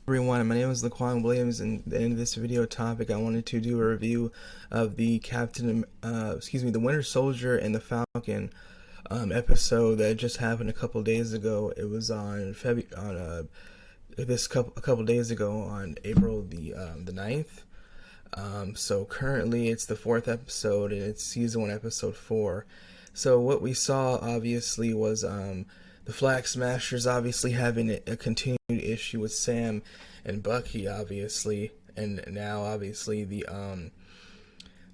Everyone, my name is Laquan Williams, and in this video topic, I wanted to do a review of the the Winter Soldier and the Falcon episode that just happened a couple days ago. It was on a couple days ago on April the 9th. So currently it's the 4th episode, and it's season 1, episode 4. So what we saw obviously was the Flag Smashers obviously having a continued issue with Sam and Bucky, obviously, and now obviously the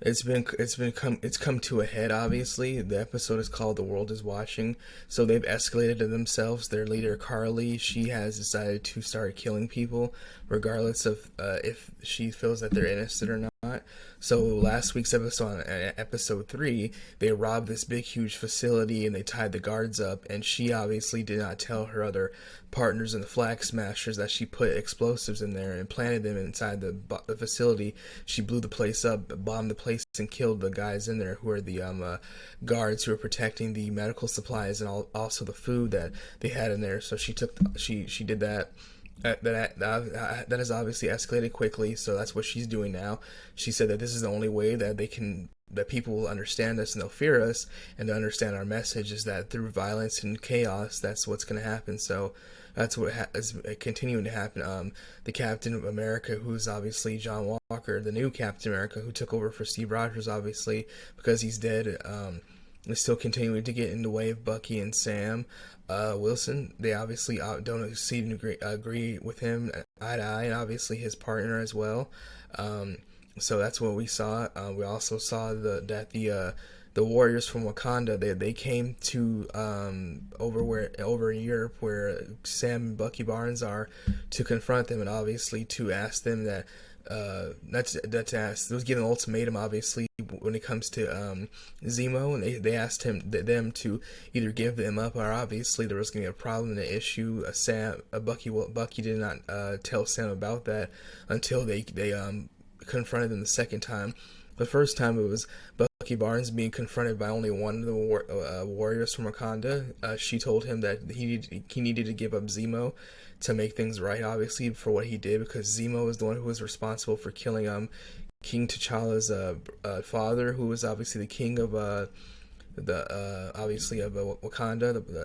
it's come to a head. Obviously, the episode is called "The World Is Watching," so they've escalated to themselves. Their leader Carly, she has decided to start killing people, regardless of if she feels that they're innocent or not. So last week's episode, episode 3, they robbed this big huge facility and they tied the guards up, and she obviously did not tell her other partners in the Flag Smashers that she put explosives in there and planted them inside the facility. She blew the place up, bombed the place, and killed the guys in there who are the guards who are protecting the medical supplies and also the food that they had in there. So she did that. That has obviously escalated quickly, so that's what she's doing now. She said that this is the only way that that people will understand us and they'll fear us, and to understand our message is that through violence and chaos, that's what's going to happen. So that's what is continuing to happen. The Captain of America, who's obviously John Walker, the new Captain America, who took over for Steve Rogers, obviously because he's dead, is still continuing to get in the way of Bucky and Sam Wilson. They obviously don't seem to agree with him eye to eye, and obviously his partner as well. So that's what we saw. We also saw that the warriors from Wakanda, they came to over in Europe where Sam and Bucky Barnes are, to confront them and obviously to ask them that it was given an ultimatum, obviously, when it comes to Zemo, and they asked them to either give them up, or obviously there was going to be a problem and an issue. Bucky did not tell Sam about that until they confronted them the second time. The first time it was Bucky Barnes being confronted by only one of the warriors from Wakanda. She told him that he needed to give up Zemo to make things right, obviously, for what he did, because Zemo is the one who was responsible for killing King T'Challa's father, who was obviously the king of Wakanda,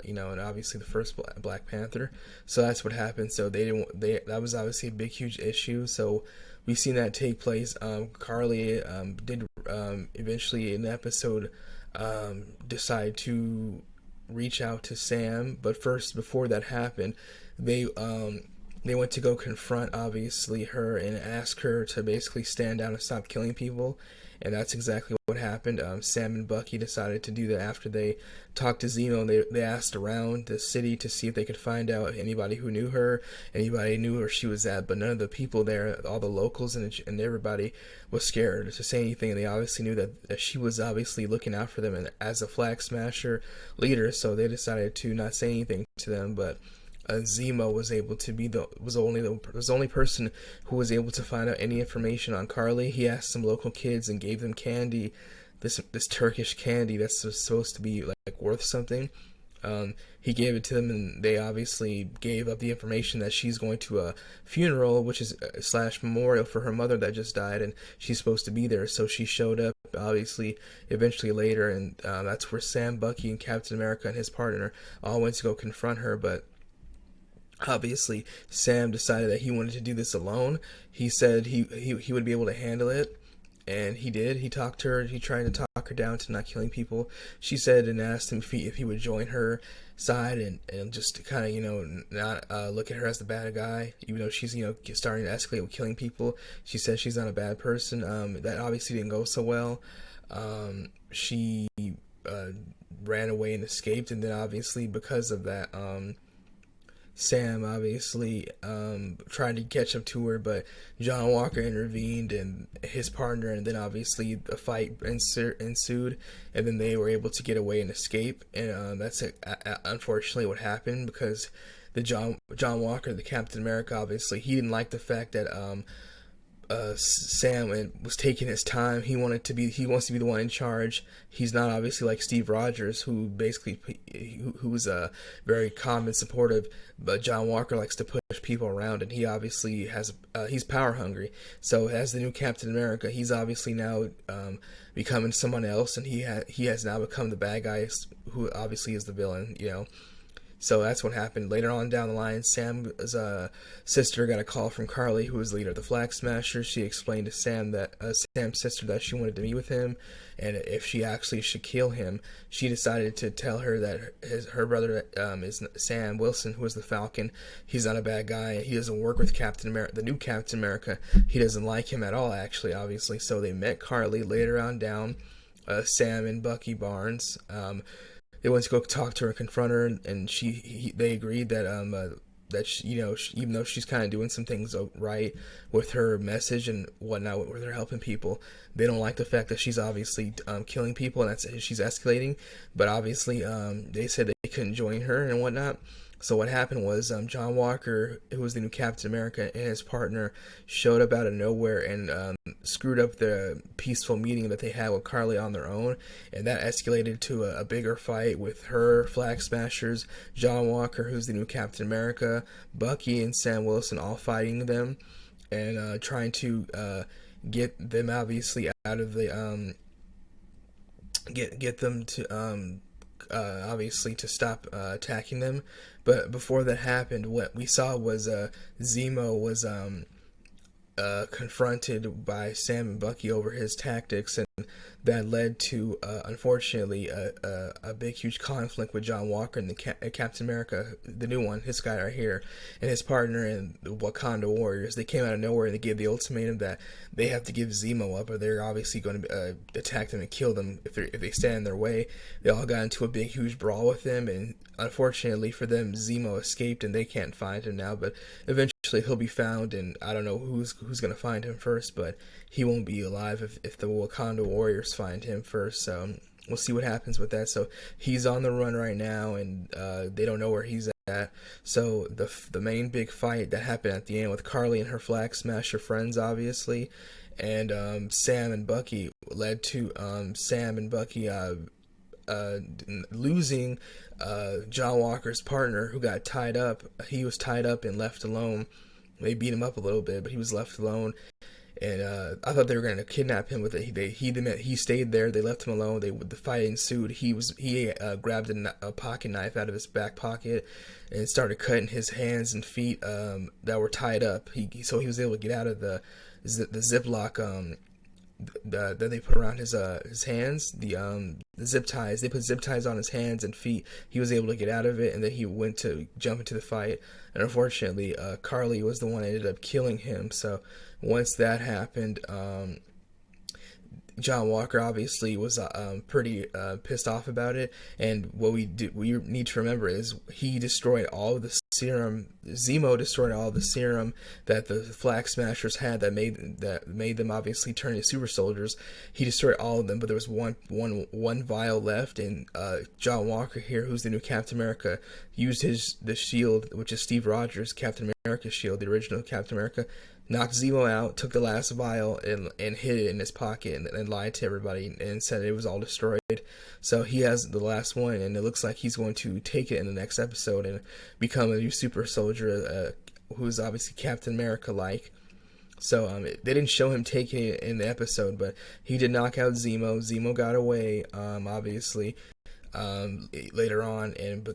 and obviously the first Black Panther. So that's what happened. So that was obviously a big huge issue. So we've seen that take place. Carly did eventually in the episode decide to reach out to Sam, but first, before that happened, they went to go confront obviously her and ask her to basically stand down and stop killing people, and that's exactly what happened. Sam and Bucky decided to do that after they talked to Zemo. They asked around the city to see if they could find out anybody who knew her, anybody knew where she was at, but none of the people there, all the locals and everybody, was scared to say anything, and they obviously knew that she was obviously looking out for them and as a Flag Smasher leader, so they decided to not say anything to them. But Zemo was able to be the only person who was able to find out any information on Carly. He asked some local kids and gave them candy, this Turkish candy that's supposed to be like worth something. He gave it to them, and they obviously gave up the information that she's going to a funeral, which is / memorial for her mother that just died, and she's supposed to be there. So she showed up, obviously, eventually later, and that's where Sam, Bucky, and Captain America and his partner all went to go confront her. But obviously, Sam decided that he wanted to do this alone. He said he would be able to handle it, and he did. He talked to her. He tried to talk her down to not killing people. She said and asked him if he would join her side and just kind of not look at her as the bad guy, even though she's starting to escalate with killing people. She said she's not a bad person. That obviously didn't go so well. She ran away and escaped, and then obviously because of that, Sam obviously tried to catch up to her, but John Walker intervened and his partner, and then obviously a fight ensued, and then they were able to get away and escape. And that's unfortunately what happened, because the John Walker, the Captain America, obviously he didn't like the fact that Sam was taking his time. He wants to be the one in charge. He's not obviously like Steve Rogers, who was very calm and supportive, but John Walker likes to push people around, and he obviously he's power hungry. So as the new Captain America, he's obviously now becoming someone else, and he has now become the bad guy, who obviously is the villain, you know. So that's what happened. Later on down the line, Sam's sister got a call from Carly, who was the leader of the Flag Smashers. She explained to Sam's sister, that she wanted to meet with him, and if she actually should kill him, she decided to tell her that her brother is Sam Wilson, who is the Falcon. He's not a bad guy. He doesn't work with Captain America, the new Captain America. He doesn't like him at all, actually, obviously. So they met Carly later on down Sam and Bucky Barnes. They went to go talk to her and confront her, and they agreed that that she, you know, even though she's kind of doing some things right with her message and whatnot, with her helping people, they don't like the fact that she's obviously killing people, and she's escalating. But obviously, they said they couldn't join her and whatnot. So what happened was John Walker, who was the new Captain America, and his partner showed up out of nowhere and screwed up the peaceful meeting that they had with Carly on their own, and that escalated to a bigger fight with her Flag Smashers, John Walker, who's the new Captain America, Bucky and Sam Wilson all fighting them and trying to get them obviously out of the get them to obviously to stop attacking them. But before that happened, what we saw was Zemo was confronted by Sam and Bucky over his tactics, and that led to unfortunately a big huge conflict with John Walker and the Captain America, the new one, his guy right here, and his partner and the Wakanda Warriors. They came out of nowhere and they gave the ultimatum that they have to give Zemo up, or they're obviously going to attack them and kill them if they stand in their way. They all got into a big huge brawl with them, and unfortunately for them, Zemo escaped and they can't find him now. But eventually he'll be found, and I don't know who's going to find him first, but he won't be alive if the Wakanda Warriors find him first. So we'll see what happens with that. So he's on the run right now, and they don't know where he's at. So the main big fight that happened at the end with Carly and her Flag Smasher friends, obviously, and Sam and Bucky led to Sam and Bucky losing John Walker's partner, who got tied up. He was tied up and left alone. They beat him up a little bit, but he was left alone. And I thought they were going to kidnap him, but he stayed there. They left him alone. The fight ensued. He grabbed a pocket knife out of his back pocket and started cutting his hands and feet that were tied up. So he was able to get out of the Ziploc that they put around his hands, the zip ties. They put zip ties on his hands and feet. He was able to get out of it, and then he went to jump into the fight. And unfortunately, Carly was the one that ended up killing him. So once that happened, John Walker obviously was pretty pissed off about it. And what we need to remember is he destroyed all of the serum. Zemo destroyed all of the serum that the Flag Smashers had that made them obviously turn into super soldiers. He destroyed all of them, but there was one vial left, and John Walker here, who's the new Captain America, used the shield, which is Steve Rogers' Captain America shield, the original Captain America, knocked Zemo out, took the last vial and hid it in his pocket, and lied to everybody and said it was all destroyed. So he has the last one, and it looks like he's going to take it in the next episode and become a new super soldier who's obviously Captain America-like. So they didn't show him taking it in the episode, but he did knock out Zemo. Zemo got away, obviously, later on, and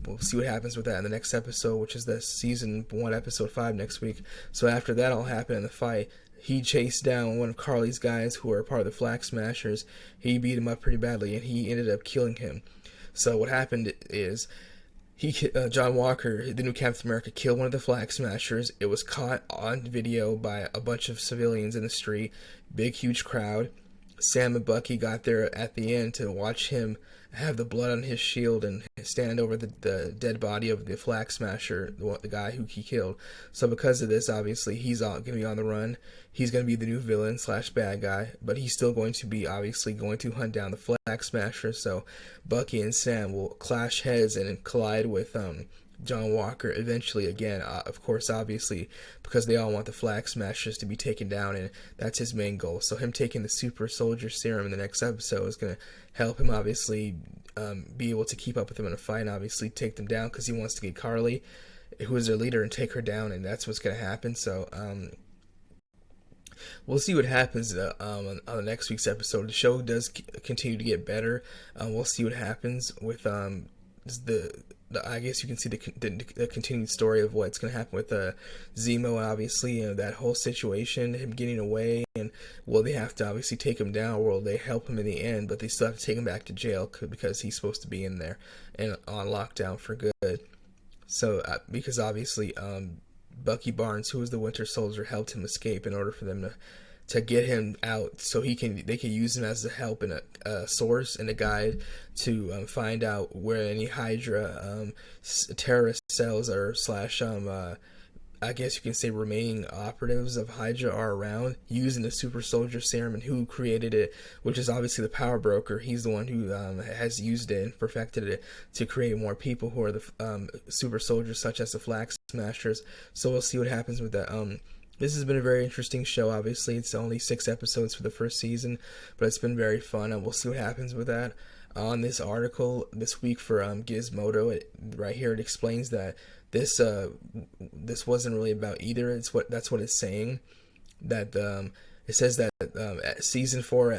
we'll see what happens with that in the next episode, which is the season 1 episode 5 next week. So after that all happened in the fight, he chased down one of Carly's guys who are part of the Flag Smashers. He beat him up pretty badly, and he ended up killing him. So what happened is John Walker, the new Captain America, killed one of the Flag Smashers. It was caught on video by a bunch of civilians in the street, big huge crowd. Sam and Bucky got there at the end to watch him have the blood on his shield and stand over the dead body of the Flag Smasher, the guy who he killed. So because of this, obviously, he's going to be on the run. He's going to be the new villain / bad guy, but he's still going to be obviously going to hunt down the Flag Smasher. So Bucky and Sam will clash heads and collide with John Walker eventually again, of course, obviously, because they all want the Flag Smashers to be taken down, and that's his main goal. So him taking the super soldier serum in the next episode is going to help him obviously be able to keep up with them in a fight and obviously take them down, because he wants to get Carly. who is their leader and take her down, and that's what's gonna happen. So we'll see what happens on the next week's episode. The show does continue to get better. We'll see what happens with the I guess you can see the continued story of what's going to happen with Zemo. Obviously, that whole situation, him getting away, and will they have to obviously take him down, or will they help him in the end? But they still have to take him back to jail because he's supposed to be in there and on lockdown for good. So because obviously Bucky Barnes, who was the Winter Soldier, helped him escape in order for them to get him out, so they can use him as a help and a source and a guide to find out where any Hydra terrorist cells or slash I guess you can say remaining operatives of Hydra are around, using the super soldier serum, and who created it, which is obviously the power broker. He's the one who has used it and perfected it to create more people who are the super soldiers, such as the Flag Smashers. So we'll see what happens with that. This has been a very interesting show. Obviously, it's only 6 episodes for the first season, but it's been very fun, and we'll see what happens with that. On this article this week for Gizmodo, right here it explains that this wasn't really about either. That's what it's saying. That it says that season 1,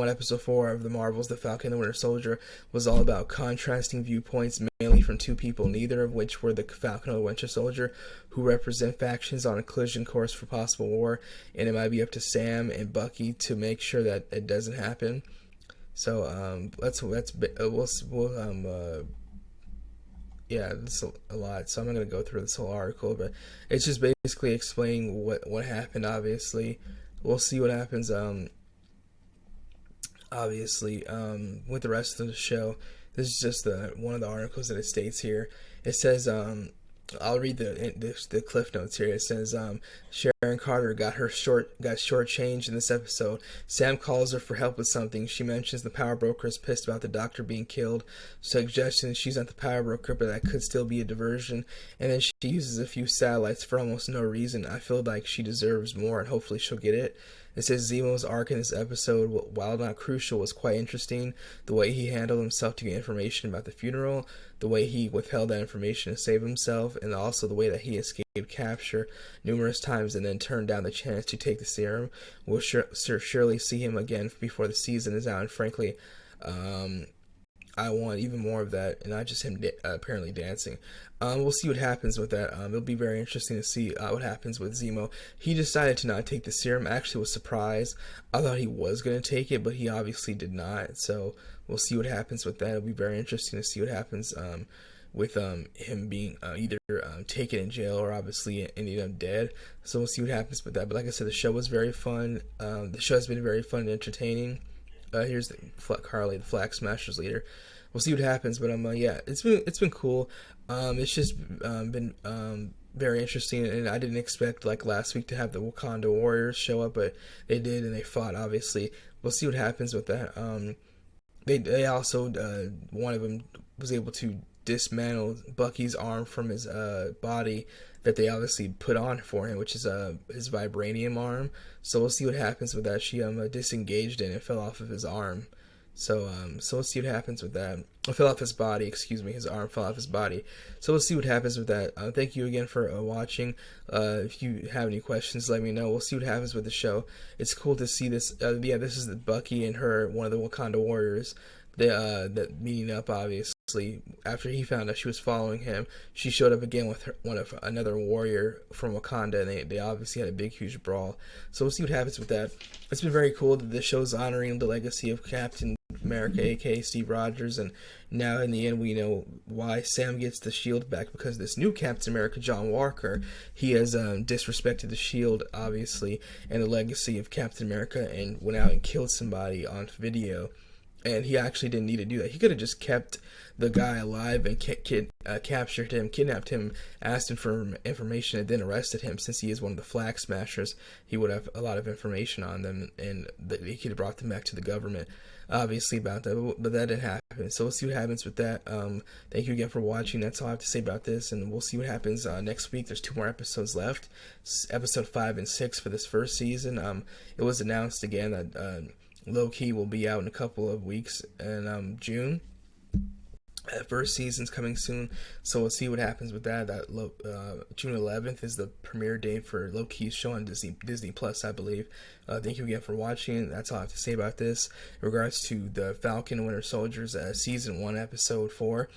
episode 4 of the Marvels, The Falcon and the Winter Soldier, was all about contrasting viewpoints, mainly from two people, neither of which were the Falcon or the Winter Soldier, who represent factions on a collision course for possible war, and it might be up to Sam and Bucky to make sure that it doesn't happen. So that's a lot. So I'm not gonna go through this whole article, but it's just basically explaining what happened. Obviously, we'll see what happens. Obviously, with the rest of the show. This is just one of the articles that it states here. It says, I'll read the cliff notes here. It says, Sharon Carter got shortchanged in this episode. Sam calls her for help with something. She mentions the power broker is pissed about the doctor being killed, suggesting she's not the power broker, but that could still be a diversion. And then she uses a few satellites for almost no reason. I feel like she deserves more, and hopefully she'll get it. It says Zemo's arc in this episode, while not crucial, was quite interesting. The way he handled himself to get information about the funeral, the way he withheld that information to save himself, and also the way that he escaped capture numerous times and then turned down the chance to take the serum. We'll surely see him again before the season is out, and frankly, I want even more of that, and not just him apparently dancing. We'll see what happens with that. It'll be very interesting to see what happens with Zemo. He decided to not take the serum. I actually was surprised. I thought he was going to take it, but he obviously did not. So we'll see what happens with that. It'll be very interesting to see what happens with him being either taken in jail or obviously ending up dead. So we'll see what happens with that. But like I said, the show was very fun. The show has been very fun and entertaining. Here's Carly, the Flag Smashers leader. We'll see what happens, but yeah, it's been cool. It's just been very interesting, and I didn't expect like last week to have the Wakanda Warriors show up, but they did, and they fought. Obviously, we'll see what happens with that. They also one of them was able to dismantle Bucky's arm from his body that they obviously put on for him, which is his vibranium arm. So we'll see what happens with that. She disengaged it and it fell off of his arm. So we'll see what happens with that. It fell off his body, excuse me. His arm fell off his body. So we'll see what happens with that. Thank you again for watching. If you have any questions, let me know. We'll see what happens with the show. It's cool to see this. Yeah, this is Bucky and her, one of the Wakanda warriors. That meeting up, obviously, after he found out she was following him. She showed up again with another warrior from Wakanda, and they obviously had a big, huge brawl. So we'll see what happens with that. It's been very cool that the show's honoring the legacy of Captain America, aka Steve Rogers, and now in the end we know why Sam gets the shield back, because this new Captain America, John Walker, he has disrespected the shield, obviously, and the legacy of Captain America, and went out and killed somebody on video. And he actually didn't need to do that. He could have just kept the guy alive and captured him, kidnapped him, asked him for information, and then arrested him. Since he is one of the Flag Smashers, he would have a lot of information on them, and he could have brought them back to the government, obviously, about that. But that didn't happen. So we'll see what happens with that. Thank you again for watching. That's all I have to say about this, and we'll see what happens next week. There's 2 more episodes left, episode 5 and 6 for this first season. It was announced again that Low-Key will be out in a couple of weeks in June. That first season's coming soon, so we'll see what happens with that. June 11th is the premiere date for Loki's show on Disney Plus, I believe. Thank you again for watching. That's all I have to say about this. In regards to the Falcon and Winter Soldiers, season 1, episode 4.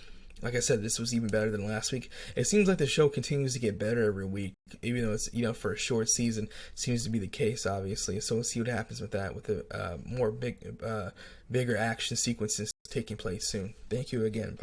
Like I said, this was even better than last week. It seems like the show continues to get better every week, even though it's, for a short season, seems to be the case, obviously. So we'll see what happens with that, with the bigger action sequences taking place soon. Thank you again. Bye.